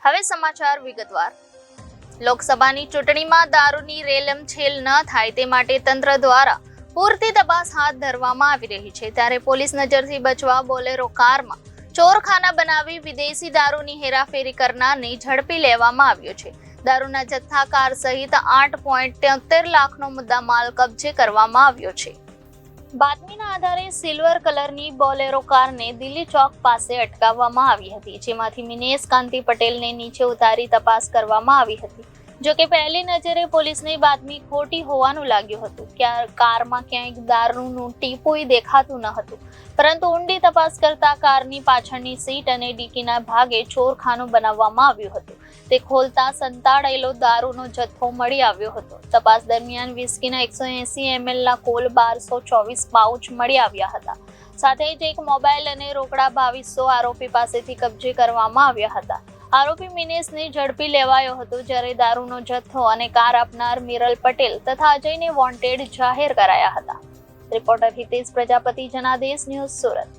હવે સમાચાર વિગતવાર। લોકસભાની ચૂંટણીમાં દારૂની રેલમછેલ ન થાય તે માટે તંત્ર દ્વારા પૂરતી તપાસ હાથ ધરવામાં આવી રહી છે। ત્યારે પોલીસ નજરથી બચવા બોલેરો કારમાં ચોરખાના બનાવી વિદેશી દારૂની હેરાફેરી કરનારને ઝડપી લેવામાં આવ્યો છે। દારૂના જથ્થા કાર સહિત 8.73 લાખનો મુદ્દામાલ કબજે કરવામાં આવ્યો છે। બાતમીના આધારે સિલ્વર કલરની બોલેરો કારને દિલ્હી ચોક પાસે અટકાવવામાં આવી હતી, જેમાંથી મિનેશ કાંતિ પટેલને નીચે ઉતારી તપાસ કરવામાં આવી હતી। જો કે પહેલી નજરે પોલીસની બાતમી ખોટી હોવાનું લાગ્યું હતું। કારમાં ક્યાંય દારૂનું ટીપું દેખાતું ન હતું, પરંતુ ઊંડી તપાસ કરતા કારની પાછળની સીટ અને ડીકીના ભાગે ચોરખાનું બનાવવામાં આવ્યું હતું। તે ખોલતા સંતાડેલો દારૂનો જથ્થો મળી આવ્યો હતો। તપાસ દરમિયાન વિસ્કીના 180 mlના કુલ 1224 પાઉચ મળી આવ્યા હતા। સાથે જ એક મોબાઈલ અને રોકડા 2200 આરોપી પાસેથી કબજે કરવામાં આવ્યા હતા। આરોપી મિનેશને ઝડપી લેવાયો હતો, જ્યારે દારૂનો જથ્થો અને કાર આપનાર મિરલ પટેલ તથા અજયને વોન્ટેડ જાહેર કરાયા હતા। Reporter Hitesh Prajapati, Janadesh news, Surat.